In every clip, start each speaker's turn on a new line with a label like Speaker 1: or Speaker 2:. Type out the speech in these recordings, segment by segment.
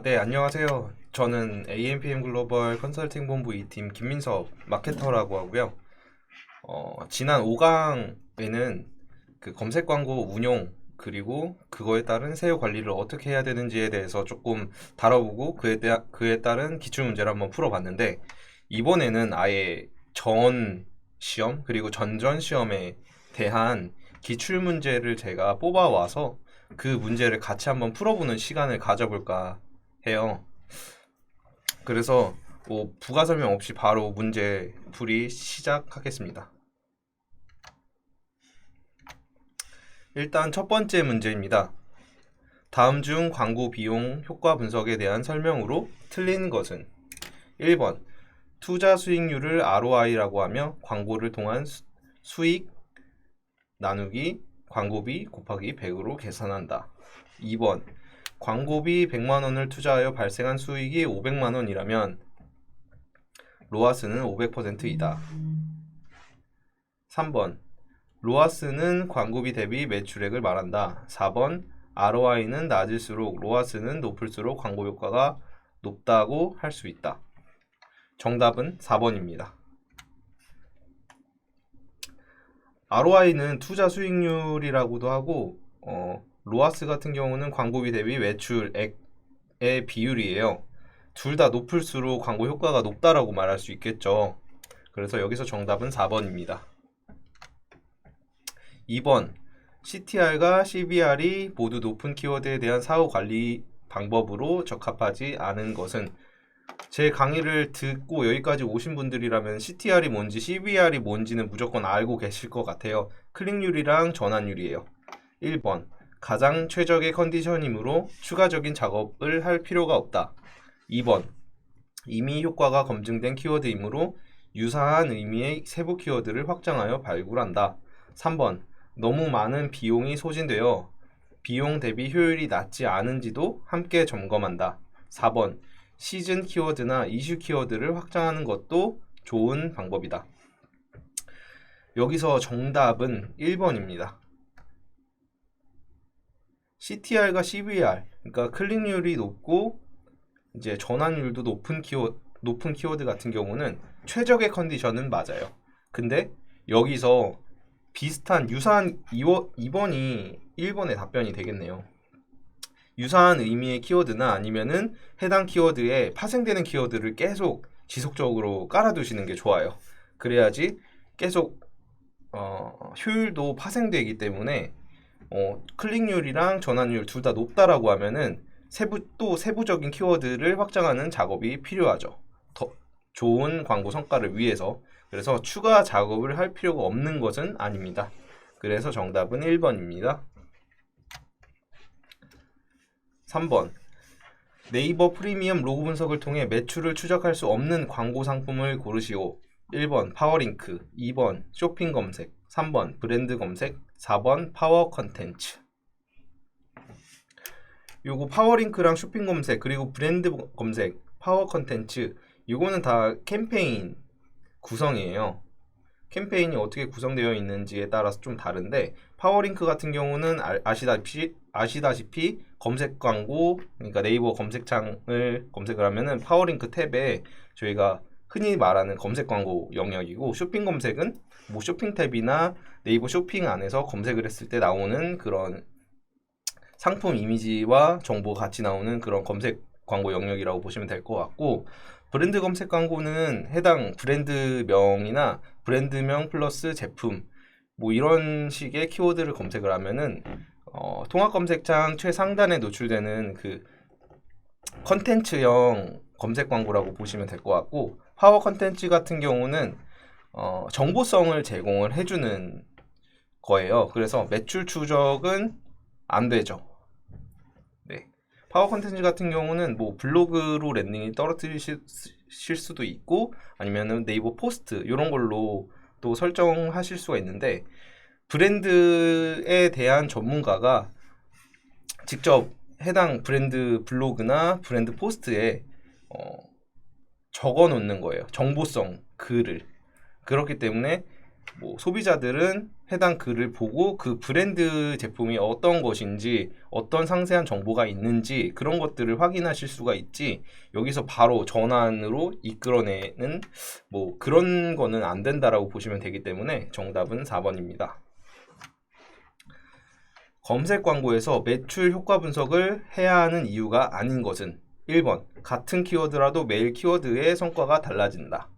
Speaker 1: 네, 안녕하세요. 저는 AMPM 글로벌 컨설팅 본부 2팀 김민석 마케터라고 하고요. 지난 5강에는 그 검색 광고 운용 그리고 그거에 따른 SEO 관리를 어떻게 해야 되는지에 대해서 조금 다뤄보고 그에 따른 기출 문제를 한번 풀어봤는데 이번에는 아예 전 시험 그리고 전전 시험에 대한 기출 문제를 제가 뽑아와서 그 문제를 같이 한번 풀어보는 시간을 가져볼까 해요. 그래서 뭐 부가 설명 없이 바로 문제 풀이 시작하겠습니다. 일단 첫 번째 문제입니다. 다음 중 광고 비용 효과 분석에 대한 설명으로 틀린 것은 1번 투자 수익률을 ROI라고 하며 광고를 통한 수익 나누기 광고비 곱하기 100으로 계산한다. 2번 광고비 100만 원을 투자하여 발생한 수익이 500만 원이라면 로아스는 500%이다. 3번 로아스는 광고비 대비 매출액을 말한다. 4번 ROI는 낮을수록 로아스는 높을수록 광고 효과가 높다고 할 수 있다. 정답은 4번입니다. ROI는 투자 수익률이라고도 하고 로아스 같은 경우는 광고비 대비 매출액의 비율이에요. 둘 다 높을수록 광고 효과가 높다라고 말할 수 있겠죠. 그래서 여기서 정답은 4번입니다. 2번 CTR과 CBR이 모두 높은 키워드에 대한 사후 관리 방법으로 적합하지 않은 것은 제 강의를 듣고 여기까지 오신 분들이라면 CTR이 뭔지 CBR이 뭔지는 무조건 알고 계실 것 같아요. 클릭률이랑 전환율이에요. 1번 가장 최적의 컨디션이므로 추가적인 작업을 할 필요가 없다. 2번 이미 효과가 검증된 키워드이므로 유사한 의미의 세부 키워드를 확장하여 발굴한다. 3번 너무 많은 비용이 소진되어 비용 대비 효율이 낮지 않은지도 함께 점검한다. 4번 시즌 키워드나 이슈 키워드를 확장하는 것도 좋은 방법이다. 여기서 정답은 1번입니다. CTR과 CBR, 그러니까 클릭률이 높고 이제 전환율도 높은 키워드 같은 경우는 최적의 컨디션은 맞아요. 근데 여기서 비슷한 유사한 2번이 1번의 답변이 되겠네요. 유사한 의미의 키워드나 아니면은 해당 키워드에 파생되는 키워드를 계속 지속적으로 깔아두시는 게 좋아요. 그래야지 계속 효율도 파생되기 때문에 클릭률이랑 전환율 둘 다 높다라고 하면은 세부적인 키워드를 확장하는 작업이 필요하죠. 더 좋은 광고 성과를 위해서. 그래서 추가 작업을 할 필요가 없는 것은 아닙니다. 그래서 정답은 1번입니다. 3번 네이버 프리미엄 로고 분석을 통해 매출을 추적할 수 없는 광고 상품을 고르시오. 1번 파워링크, 2번 쇼핑 검색, 3번 브랜드 검색, 4번 파워 컨텐츠. 요거 파워링크랑 쇼핑 검색 그리고 브랜드 검색, 파워 컨텐츠 이거는 다 캠페인 구성이에요. 캠페인이 어떻게 구성되어 있는지에 따라서 좀 다른데 파워링크 같은 경우는 아시다시피 검색 광고 그러니까 네이버 검색창을 검색을 하면은 파워링크 탭에 저희가 흔히 말하는 검색 광고 영역이고 쇼핑 검색은 뭐 쇼핑 탭이나 네이버 쇼핑 안에서 검색을 했을 때 나오는 그런 상품 이미지와 정보가 같이 나오는 그런 검색 광고 영역이라고 보시면 될 것 같고 브랜드 검색 광고는 해당 브랜드명이나 브랜드명 플러스 제품 뭐 이런 식의 키워드를 검색을 하면은 통합 검색창 최상단에 노출되는 그 컨텐츠형 검색 광고라고 보시면 될 것 같고 파워 컨텐츠 같은 경우는 정보성을 제공을 해주는 거예요. 그래서 매출 추적은 안 되죠. 네. 파워 컨텐츠 같은 경우는 뭐 블로그로 랜딩이 떨어뜨리실 수도 있고 아니면은 네이버 포스트 이런 걸로 또 설정하실 수가 있는데 브랜드에 대한 전문가가 직접 해당 브랜드 블로그나 브랜드 포스트에 적어 놓는 거예요. 정보성 글을. 그렇기 때문에 뭐 소비자들은 해당 글을 보고 그 브랜드 제품이 어떤 것인지 어떤 상세한 정보가 있는지 그런 것들을 확인하실 수가 있지, 여기서 바로 전환으로 이끌어내는 뭐 그런 거는 안 된다라고 보시면 되기 때문에 정답은 4번입니다. 검색 광고에서 매출 효과 분석을 해야 하는 이유가 아닌 것은 1번 같은 키워드라도 매일 키워드의 성과가 달라진다.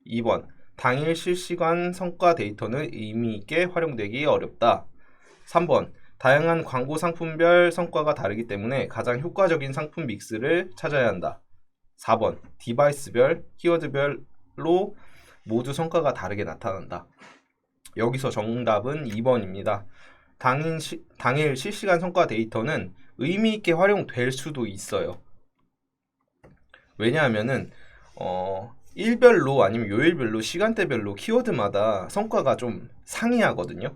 Speaker 1: 2번 당일 실시간 성과 데이터는 의미 있게 활용되기 어렵다. 3번 다양한 광고 상품별 성과가 다르기 때문에 가장 효과적인 상품 믹스를 찾아야 한다. 4번 디바이스별, 키워드별로 모두 성과가 다르게 나타난다. 여기서 정답은 2번입니다. 당일 실시간 성과 데이터는 의미 있게 활용될 수도 있어요. 왜냐하면은 일별로 아니면 요일별로 시간대별로 키워드마다 성과가 좀 상이하거든요.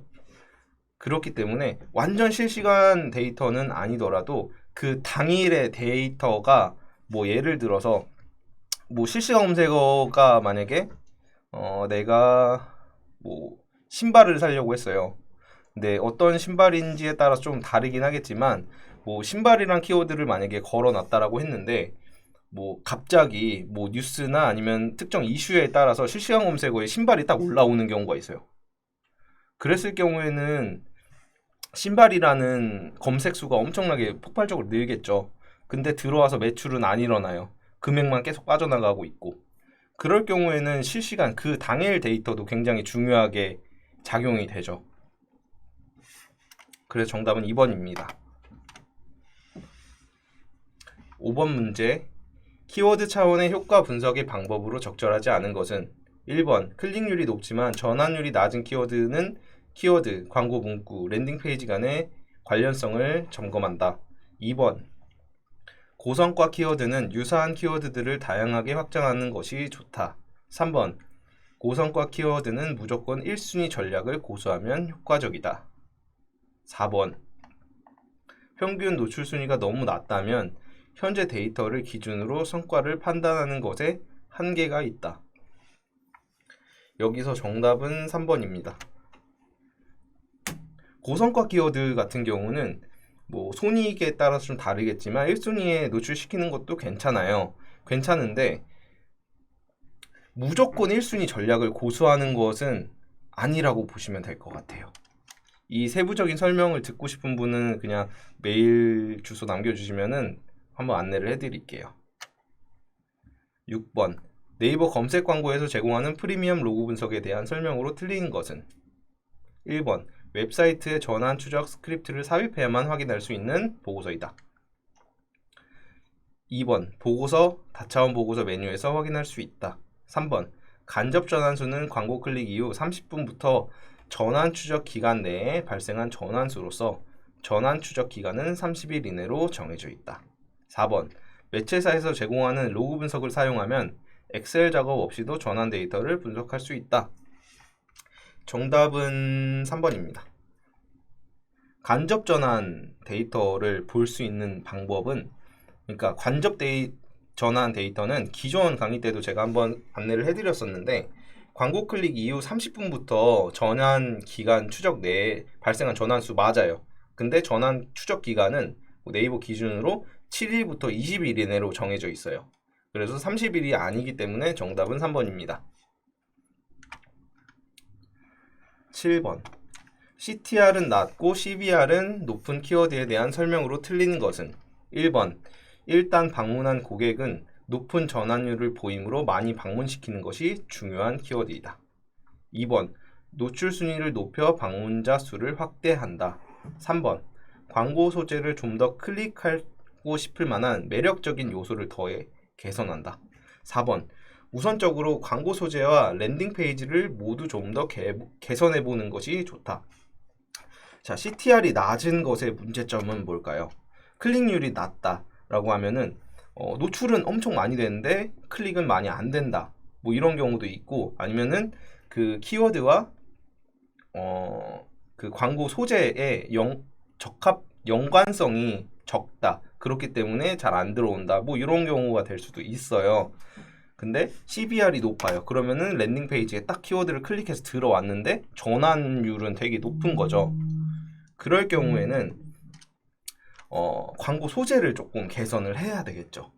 Speaker 1: 그렇기 때문에 완전 실시간 데이터는 아니더라도 그 당일의 데이터가 뭐 예를 들어서 뭐 실시간 검색어가 만약에 내가 뭐 신발을 사려고 했어요. 근데 어떤 신발인지에 따라서 좀 다르긴 하겠지만 뭐 신발이란 키워드를 만약에 걸어놨다라고 했는데 뭐 갑자기 뭐 뉴스나 아니면 특정 이슈에 따라서 실시간 검색어에 신발이 딱 올라오는 경우가 있어요. 그랬을 경우에는 신발이라는 검색 수가 엄청나게 폭발적으로 늘겠죠. 근데 들어와서 매출은 안 일어나요. 금액만 계속 빠져나가고 있고. 그럴 경우에는 실시간 그 당일 데이터도 굉장히 중요하게 작용이 되죠. 그래서 정답은 2번입니다. 5번 문제. 키워드 차원의 효과 분석의 방법으로 적절하지 않은 것은 1번 클릭률이 높지만 전환율이 낮은 키워드는 키워드, 광고 문구, 랜딩 페이지 간의 관련성을 점검한다. 2번 고성과 키워드는 유사한 키워드들을 다양하게 확장하는 것이 좋다. 3번 고성과 키워드는 무조건 1순위 전략을 고수하면 효과적이다. 4번 평균 노출 순위가 너무 낮다면 현재 데이터를 기준으로 성과를 판단하는 것에 한계가 있다. 여기서 정답은 3번입니다. 고성과 키워드 같은 경우는 뭐 손익에 따라서 좀 다르겠지만 1순위에 노출시키는 것도 괜찮은데 무조건 1순위 전략을 고수하는 것은 아니라고 보시면 될 것 같아요. 이 세부적인 설명을 듣고 싶은 분은 그냥 메일 주소 남겨주시면은 한번 안내를 해드릴게요. 6번 네이버 검색 광고에서 제공하는 프리미엄 로고 분석에 대한 설명으로 틀린 것은 1번 웹사이트의 전환 추적 스크립트를 삽입해야만 확인할 수 있는 보고서이다. 2번 보고서, 다차원 보고서 메뉴에서 확인할 수 있다. 3번 간접 전환수는 광고 클릭 이후 30분부터 전환 추적 기간 내에 발생한 전환수로서 전환 추적 기간은 30일 이내로 정해져 있다. 4번 매체사에서 제공하는 로그 분석을 사용하면 엑셀 작업 없이도 전환 데이터를 분석할 수 있다. 정답은 3번입니다. 간접 전환 데이터를 볼 수 있는 방법은, 그러니까 전환 데이터는 기존 강의 때도 제가 한번 안내를 해드렸었는데 광고 클릭 이후 30분부터 전환 기간 추적 내에 발생한 전환수 맞아요. 근데 전환 추적 기간은 네이버 기준으로 7일부터 20일 이내로 정해져 있어요. 그래서 30일이 아니기 때문에 정답은 3번입니다. 7번 CTR은 낮고 CBR은 높은 키워드에 대한 설명으로 틀리는 것은 1번 일단 방문한 고객은 높은 전환율을 보이므로 많이 방문시키는 것이 중요한 키워드이다. 2번 노출 순위를 높여 방문자 수를 확대한다. 3번 광고 소재를 좀 더 클릭하고 싶을 만한 매력적인 요소를 더해 개선한다. 4번 우선적으로 광고 소재와 랜딩 페이지를 모두 좀 더 개선해 보는 것이 좋다. 자, CTR이 낮은 것의 문제점은 뭘까요? 클릭률이 낮다라고 하면은 노출은 엄청 많이 되는데 클릭은 많이 안 된다. 뭐 이런 경우도 있고, 아니면은 그 키워드와 그 광고 소재의 연관성이 적다. 그렇기 때문에 잘 안 들어온다. 뭐 이런 경우가 될 수도 있어요. 근데 CBR이 높아요. 그러면은 랜딩 페이지에 딱 키워드를 클릭해서 들어왔는데 전환율은 되게 높은 거죠. 그럴 경우에는 광고 소재를 조금 개선을 해야 되겠죠.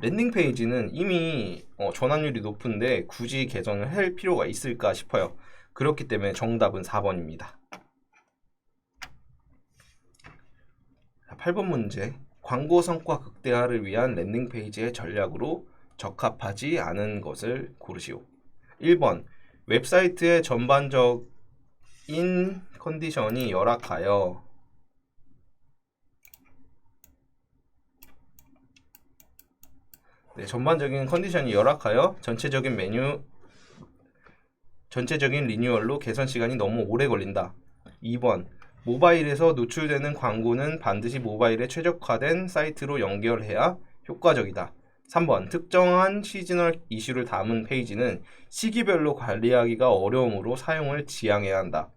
Speaker 1: 랜딩 페이지는 이미 전환율이 높은데 굳이 개선을 할 필요가 있을까 싶어요. 그렇기 때문에 정답은 4번입니다. 8번 문제. 광고 성과 극대화를 위한 랜딩 페이지의 전략으로 적합하지 않은 것을 고르시오. 1번. 웹사이트의 전반적인 컨디션이 열악하여 전반적인 컨디션이 열악하여 전체적인 리뉴얼로 개선 시간이 너무 오래 걸린다. 2번. 모바일에서 노출되는 광고는 반드시 모바일에 최적화된 사이트로 연결해야 효과적이다. 3번. 특정한 시즈널 이슈를 담은 페이지는 시기별로 관리하기가 어려우므로 사용을 지양해야 한다.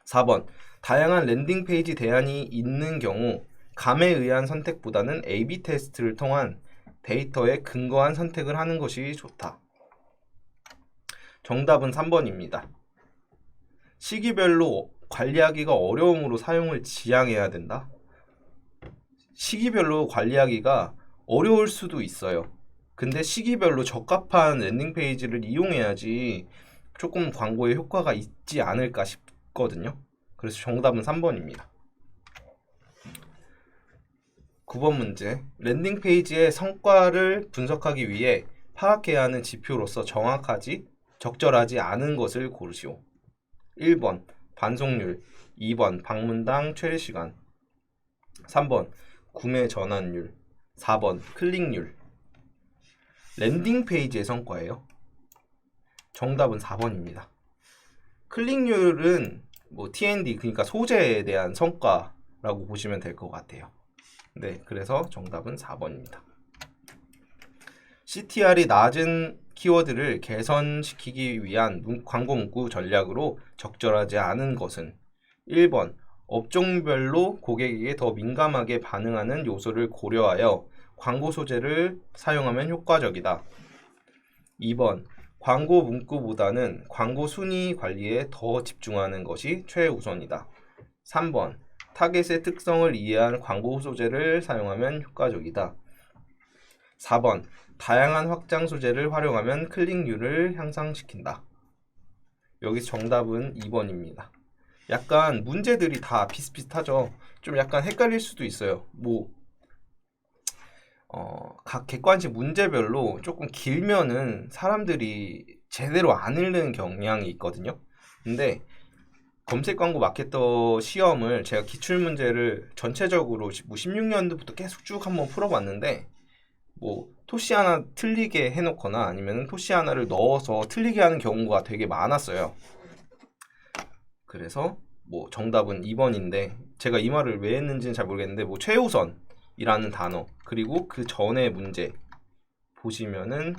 Speaker 1: 4번. 다양한 랜딩 페이지 대안이 있는 경우 감에 의한 선택보다는 A/B 테스트를 통한 데이터에 근거한 선택을 하는 것이 좋다. 정답은 3번입니다. 시기별로 관리하기가 어려우므로 사용을 지양해야 된다. 시기별로 관리하기가 어려울 수도 있어요. 근데 시기별로 적합한 랜딩 페이지를 이용해야지 조금 광고에 효과가 있지 않을까 싶거든요. 그래서 정답은 3번입니다. 9번 문제. 랜딩 페이지의 성과를 분석하기 위해 파악해야 하는 지표로서 적절하지 않은 것을 고르시오. 1번 반송률, 2번 방문당 최대시간, 3번 구매 전환율, 4번 클릭률. 랜딩 페이지의 성과예요. 정답은 4번입니다. 클릭률은 TND, 그러니까 소재에 대한 성과라고 보시면 될 것 같아요. 네, 그래서 정답은 4번입니다. CTR이 낮은 키워드를 개선시키기 위한 광고 문구 전략으로 적절하지 않은 것은 1번 업종별로 고객에게 더 민감하게 반응하는 요소를 고려하여 광고 소재를 사용하면 효과적이다. 2번 광고 문구보다는 광고 순위 관리에 더 집중하는 것이 최우선이다. 3번 타겟의 특성을 이해한 광고 소재를 사용하면 효과적이다. 4번 다양한 확장 소재를 활용하면 클릭률을 향상시킨다. 여기서 정답은 2번입니다. 약간 문제들이 다 비슷비슷하죠. 좀 약간 헷갈릴 수도 있어요. 각 객관식 문제별로 조금 길면은 사람들이 제대로 안 읽는 경향이 있거든요. 근데 검색 광고 마케터 시험을 제가 기출문제를 전체적으로 16년도부터 계속 쭉 한번 풀어봤는데 토시 하나 틀리게 해놓거나 아니면 토시 하나를 넣어서 틀리게 하는 경우가 되게 많았어요. 그래서 정답은 2번인데 제가 이 말을 왜 했는지는 잘 모르겠는데 최우선이라는 단어 그리고 그 전에 문제 보시면은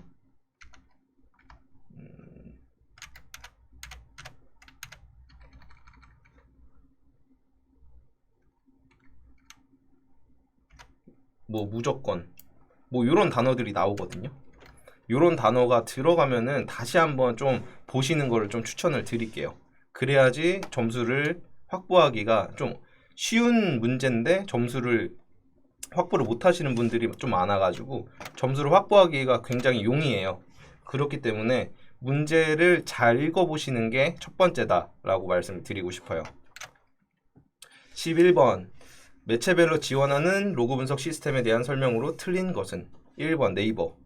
Speaker 1: 무조건 이런 단어들이 나오거든요. 이런 단어가 들어가면은 다시 한번 좀 보시는 거를 좀 추천을 드릴게요. 그래야지 점수를 확보하기가 좀 쉬운 문제인데 점수를 확보를 못 하시는 분들이 좀 많아가지고 점수를 확보하기가 굉장히 용이해요. 그렇기 때문에 문제를 잘 읽어보시는 게 첫 번째다라고 말씀을 드리고 싶어요. 11번 매체별로 지원하는 로그 분석 시스템에 대한 설명으로 틀린 것은 1번 네이버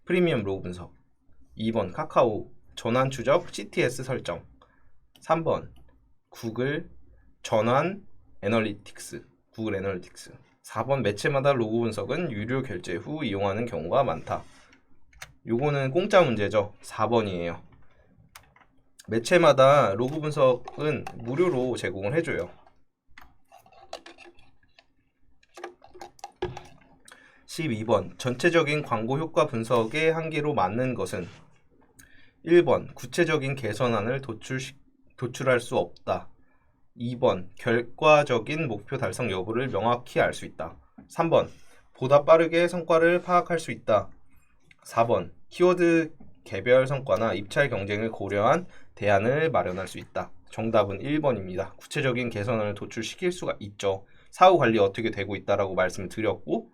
Speaker 1: 프리미엄 로그 분석, 2번 카카오 전환 추적 CTS 설정, 3번 구글 전환 애널리틱스, 구글 애널리틱스, 4번 매체마다 로그 분석은 유료 결제 후 이용하는 경우가 많다. 요거는 공짜 문제죠. 4번이에요. 매체마다 로그 분석은 무료로 제공을 해줘요. 12번 전체적인 광고 효과 분석의 한계로 맞는 것은 1번 구체적인 개선안을 도출할 수 없다. 2번 결과적인 목표 달성 여부를 명확히 알 수 있다. 3번 보다 빠르게 성과를 파악할 수 있다. 4번 키워드 개별 성과나 입찰 경쟁을 고려한 대안을 마련할 수 있다. 정답은 1번입니다. 구체적인 개선안을 도출시킬 수가 있죠. 사후 관리 어떻게 되고 있다라고 말씀을 드렸고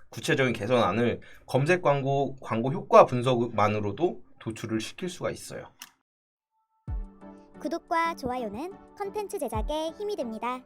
Speaker 1: 구체적인 개선안을 검색 광고 효과 분석만으로도 도출을 시킬 수가 있어요.
Speaker 2: 구독과 좋아요는 컨텐츠 제작에 힘이 됩니다.